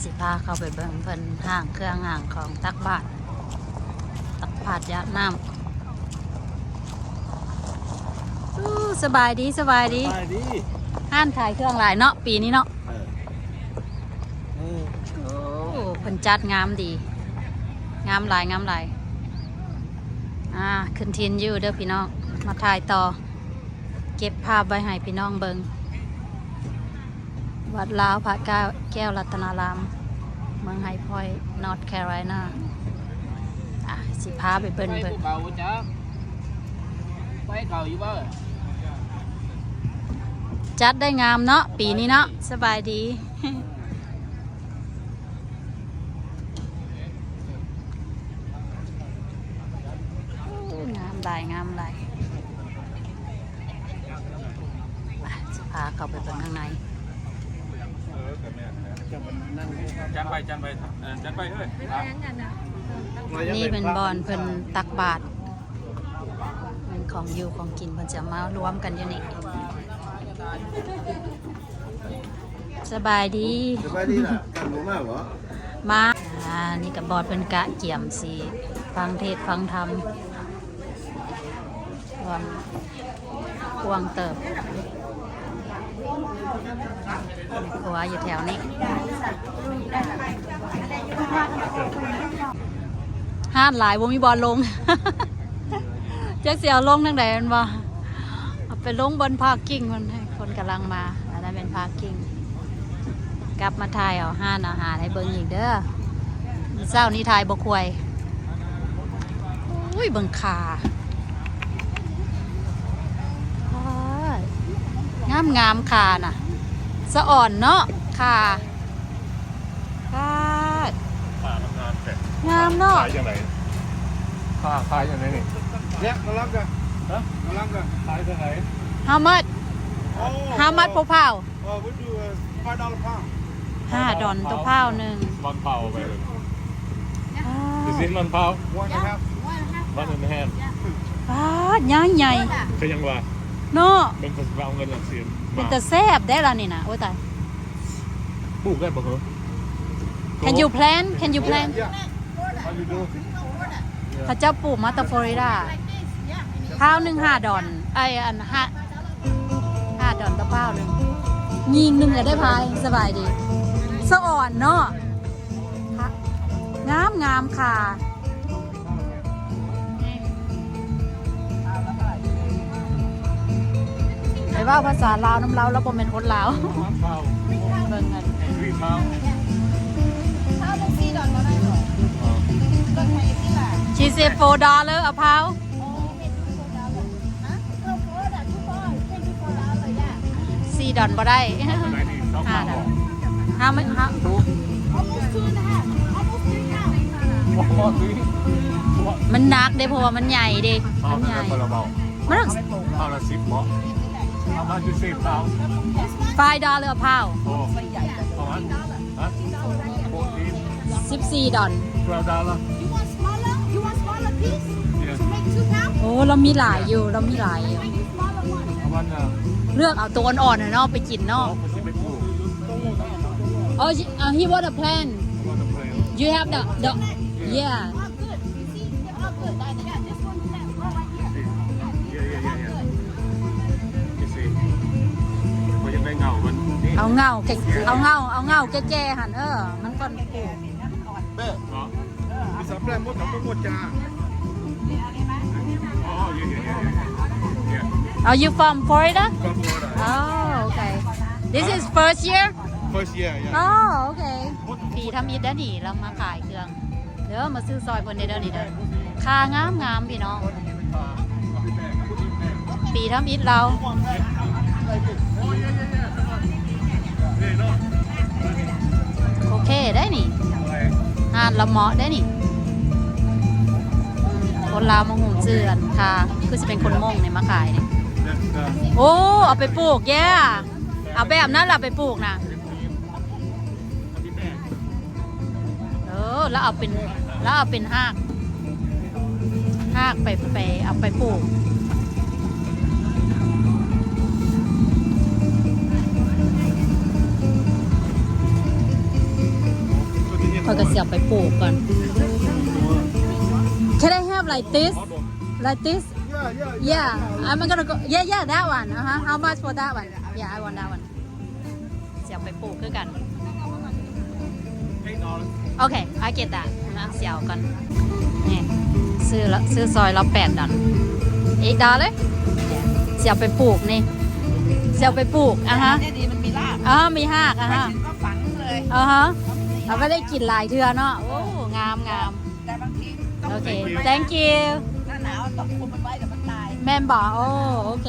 สิพาเข้าไปเบิ่งเพิ่นห้างเครื่องห้างของตักบาตรตักบาตรยะน้ำสบายดีสบายดีห้านขายเครื่องหลายเนาะปีนี้เนาะโอ้เพิ่นจัดงามดีงามหลายขึ้นเทียนอยู่เด้อพี่น้องมาถ่ายต่อเก็บภาพไว้ให้พี่น้องเบิ่งวัดลาวพระแก้วรัตนารามเมืองไฮพอยต์นอร์ทแคโรไลนาสิพาไปเบิ่งเพิ่นจัดได้งามเนาะปีนี้เนาะสบายดีงามหลายสิพาเข้าไปเบิ่งข้างในจันไปเฮ้ยนี่เป็นบอนเพิ่นตักบาตรเป็นของอยู่ของกินเพิ่นจะมารวมกันอยู่นี่สบายดีน่ะกันบ่มากเหรอมานี่กับบอดเป็นกะเกี่ยมสีฟังเทศฟังธรรมวันพวงเติบหัวอยู่แถวนี้ห้านหลายบ่มีบอลลงจักเสียวลงทางไหนมันบ่เอาไปลงบนพาร์กิ้งมันให้คนกำลังมาอันนั้นเป็นพาร์กิ้งกลับมาถ่ายเอาห้านอาหารให้เบิ่งอีกเด้อเจ้านี่ถ่ายบ่ควยอุ้ยเบิ่งขางามขาน่ะสะอ่อนเนาะขางามเนาะขายยังไงขายยังไงนี่เนี่ยมารับกันมารับกันขายยังไงhow much per pound we do $5 pound $5ตัวเผาหนึ่งมันเผาไปเลยดิซินมันเผา one and a half มันเป็นแฮมใหญ่ก็ยังว่าเนาะเป็นคนเอาเงินจากเสียนเป็นแต่แซ่บได้แล้วนี่นะโอ้ยตายปลูกได้ปะเหรอ Can you plan How you do เขาเจ้าปลูกมาจากฟลอริดาข้าวหนึ่ง$5อัน5 ดอลต่อข้าวหนึ่งยิงหนึ่งก็ได้พายสบายดีสะอ่อนเนาะงามค่ะไอ้ว่าภาษาลาวน้ำลาวแล้วผมเป็นคนลาวเบิ่งกันชีเซ$4อะพาว$4บ่ได้$5มันหนักเด้เพราะว่ามันใหญ่เด้มันใหญ่มันต้องเอาละ10เหรอเอามาจะ10เอา$5อะพาว$14 $12โอ้เรามีหลายอยู่เลือกเอาตัวอ่อนๆเนาะไปกินเนาะอ๋อ he want a plan you have the yeahเอาเงาแก่ๆหันมันก่อนมีสามแปลงหมดจ้าAre you from Florida? From Florida. Oh, okay. This is first year? First year, yeah. Oh, okay. ปีทำอิฐได้หนิเรามาขายเครื่องเดี๋ยวมาซื้อซอยบนเด้อนี่เด้อคางามพี่น้องปีทำอิฐเราโอเคได้นี่หาดละเหมาะได้นี่คนลาวมาหุ่มเจือนค่ะคือจะเป็นคนม่งเนี่ยมาขายเนี่ยโอ้เอาไปปลูกแย่เอาแบบนั้นล่ะไปปลูกนะแล้วเอาเป็นหากไปเอาไปปลูก เ อยก็เสียบไปปลูกก่อน Can I have like this like this Yeah, Yeah I'm gonna go Yeah that one How much for that one Yeah I want that one เสียบไปปลูกคือกัน โอเค I get that นะเสียวกันนี่ซื้อซอยละ$8$8เลยเสียบไปปลูกนี่เสียบไปปลูกเนี่ยดีมันมีราก มีหากก็ฝังเลย เราไม่ได้กินหลายเทื่อเนาะโอ้งามแต่บางทีต้อง โอเค thank you หน้าหนาวต้องคุมมันไว้เดี๋ยวมันตาย แม่นบอกโอเค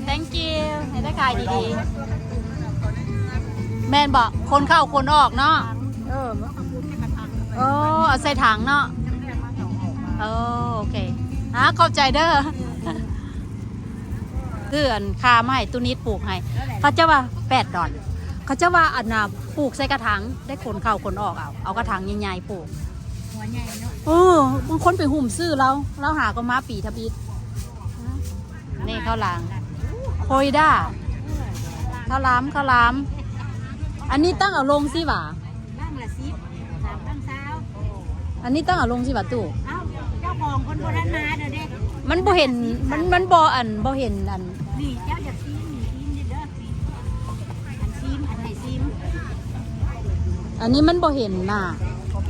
thank you ให้ได้ขายดีๆแม่นบอกคนเข้าคนออกเนาะเอาใส่ถังเนาะโอเคขอบใจเด้อคืออันคามาให้ตุนิดปลูกให้เขาจะว่า$8เขาจะว่าอันน่ะปลูกใส่กระถางได้คนเข้าคนออกเอากระถางใหญ่ๆปลูกหัวใหญ่เนาะบางคนไปหุ่มซื้อเราหาก็มาปีทบิดนี่ข้าวหลามโคยด้าข้าวหลามอันนี้ตั้งเอาลงสิบ่าตั้งละ10 3ตั้ง20อันนี้ตั้งเอาลงสิบ่าตู่เจ้าของคนโบราณมาเด้อเด็กมันบ่เห็นมันบ่เห็นอันนี่เจ้าอยากซีมเด้อซีมอันไหนซีมอันนี้มันบ่เห็นน่ะ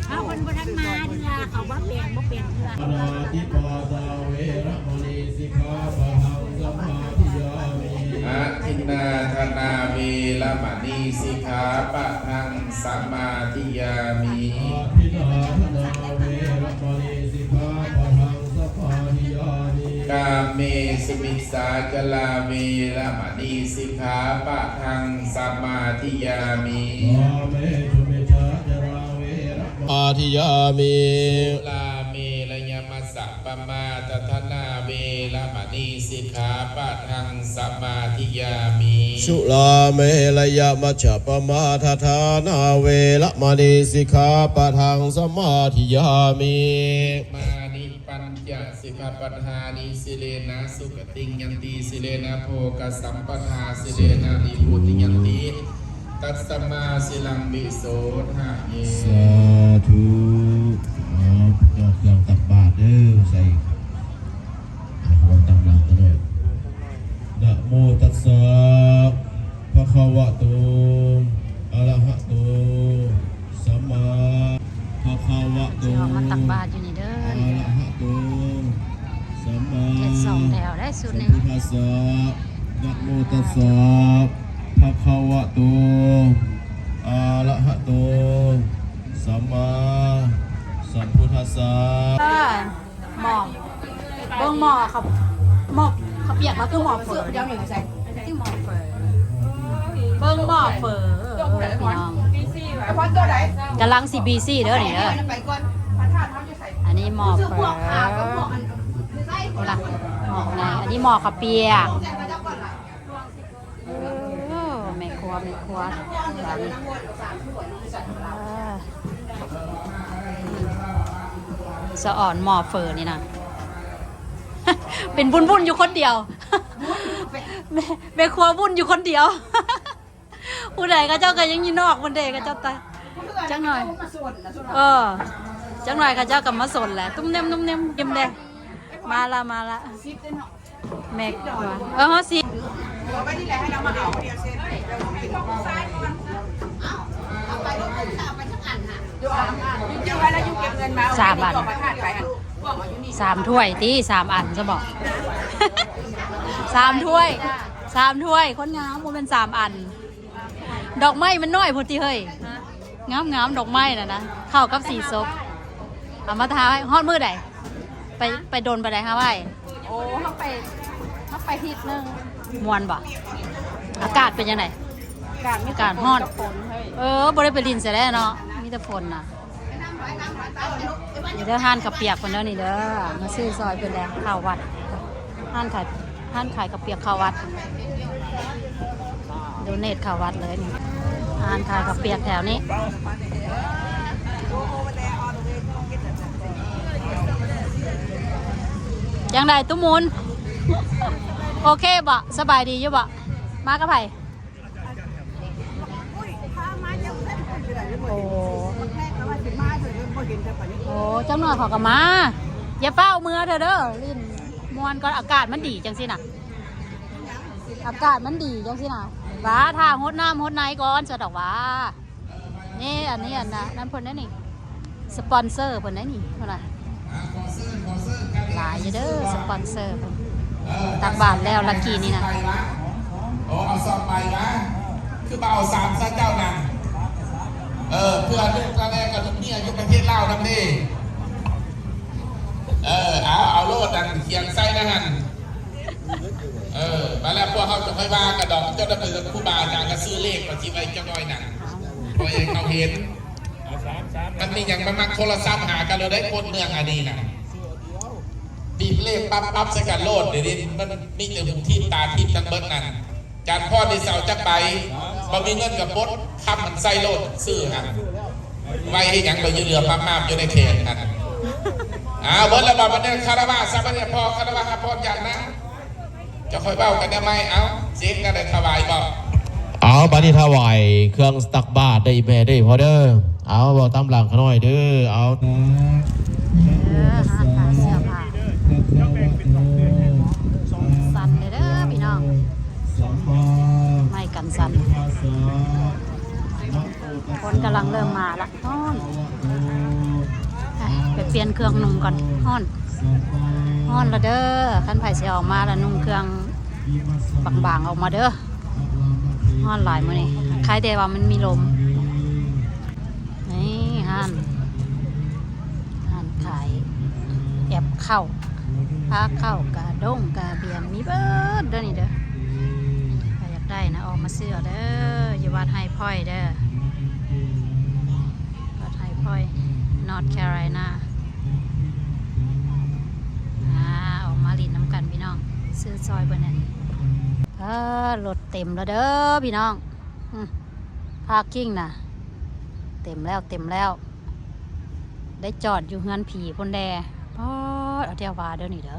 เอาคนโบราณมาเด้อเขาว่าเปลี่ยนบ่เปลี่ยนเด้ออนาติปาตาเวระมณีสิกขาปะหังสัมมาทิยามิอะทินนาธนาเวระมณีสิกขาปะทังสัมมาทิยามิอาทินาธนาเวระมณีสิกขาปะหังสัมมาทิยามิกาเมสุมิสสาจลาเวระมณีสิกขาปะทังสัมมาทิยามิกาเมสุมิชฌาจราเวระมะทิยามิลาเมระยมัสสะปมาตทนาเวระมณีสิกขาปะทังสัมมาทิยามิสุลาเมรยมัชฌปมาทฐานาเวระมณีสิกขาปะทังสัมมาทิยามิมานิปัญจสิกขาปทานิสิเลนะสุขติยันติสิเลนะโภคสัมปทาสิเลนะนิพุติยันติตัสมาสิลังบิโสทะเยสาธุยอดเครื่องตักบาตรเด้อใส่วันตั้งหลังกันด้วยนะโมตัสสะภะคะวะโตอะระหะโตสัมมาภะคะวะโตมาตักบาตรอยู่นี่เด้ออะระหะโตสัมมา2แถวได้สุดนึงพุทธัสสะนะโมตัสสะภะคะวะโตอะระหะโตสัมมาสัมพุทธัสสะหมอกเบิ่งหมอกครับหมอกเขาเปียกมาคือหมอกเฟือเดี๋ยวหนึ่งใส่ที่หมอกเฟือเบิ่งหมอกเฟือพี่น้องกำลัง CBC เด้อนี่เด้ออันนี้หมอกเฟือล่ะหมอกไหนอันนี้หมอกเขาเปียกไม่ครัวสะอ่อนหมอเฟอร์นี่นะ เป็นวุ่นอยู่คนเดียว แม่ครัววุ่นอยู่คนเดียว ผู้ใดก็เจ้าก็ยังยืนนอกคนเด็กก็เจ้าตายจังหน่อยจังหน่อยก็เจ้ากับมาสนแหละตุ้มเนมยิ้มแดงมาละแม่ครัวสิ3 อัน3 ถ้วยตี3 อันจะบอก3 ถ้วยคนงามมันเป็น3 อันดอกไม้มันน้อยพอดีเฮ้ยงามดอกไม้นะเข้ากับสีซบเอามาทาไว้ฮอดมือใดไปโดนไปไหนฮะไว้โอ้เขาไปฮิตนึงมวนบ่อากาศเป็นยังไงอากาศฮ้อนบ่ได้ไปลินเสียแล้วเนาะมีแต่ฝนน่ะเดี๋ยวห้านกับเปียกคนเด้อนี่เด้อมาซื้อซอยเป็นแดงข้าววัดห้านขายกับเปียกข้าววัดโดเนทข้าววัดเลยนี่ห้านขายกับเปียกแถวนี้ยังไงตุ้มูลโอเคบ่สบายดีอยู่บ่มากับไผโอ้ โอ้จังหน่อยเขาก็มาอย่าเฝ้าเมื่อเธอเด้อลิ้นมวนก่อนอากาศมันดีจังสิน่ะอากาศมันดีจังสิน่ะว้าทางหดน้ำหดในก่อนจะดอกว้านี่อันนี้อันนะนั่นเพิ่นนั่นนี่สปอนเซอร์เพิ่นนั่นนี่เท่าไหร่หลายอยู่เด้อสปอนเซอร์เพิ่นตักบาทแล้วลักกี้นี่นะ โอ้เอาซองไปนะคือเบาสามซะเจ้านั่นเพื่อลูกตาแรกกับลูกเนี่ยอยู่ประเทศลาวนั่นนี่เอาโลดนั่นเขียงไส้นะฮันมาแล้วพวกเขาจะค่อยว่ากันดอกเจ้าดำเนินผู้บาอาจารย์ก็ซื้อเลขมาที่ไว้เจ้าน้อยนั่นพอเองเขาเห็นมันมีอย่างมันมักโทรศัพท์หากันเราได้คนเมืองอันนี้นะบีบเลขปั๊บใส่กันโลดเดี๋ยวนี้มันมีแต่หูที่ตาที่ทั้งเบิร์ดนั่นจานพ่อในเสาจะไปพอมีเงินกับบดคำมันใส่โลดซื้อฮะไว้ให้ยังเรายืนเรือปั๊มมาอยู่ในเขตนั่นเบิร์ดระบาดมันเนี่ยคาราวาซาบันเนี่ยพอคาราวาครับพออย่างนะจะคอยเบ้ากันได้ไหมเสียงกันได้ถวายบอกบัดนี้ถวายเครื่องตักบาตรได้แม่ได้พอเด้อบอกตามหลังเขาหน่อยเด้อหาเสื้อผ้าสั่นเลยเด้อพี่น้องไม่กันสั่นคนกำลังเริ่มมาละฮ้อนไปเปลี่ยนเครื่องนุ่งก่อนฮ้อนละเด้อขั้นไผ่เสียออกมาแล้วนุ่งเครื่องบางๆออกมาเด้อฮ้อนหลายมื้อนี้คล้ายแต่ว่ามันมีลมนี่ห่านขายแอบเข้าพาเข้ากระด้งกระเบียนมีเบิดเด้อนี่เด้อใครอยากได้นะออกมาซื้อเด้ออยู่วัดไฮพอยเด้อวัดไฮพอยนอร์ทแคโรไลนาออกมาลินน้ำกันพี่น้องซื้อซอยบนนั้นรถเต็มแล้วเด้อพี่น้องพาร์กิ้งนะเต็มแล้วได้จอดอยู่เฮือนผีพนแดเอาเที่ยววาเด้อนี่เด้อ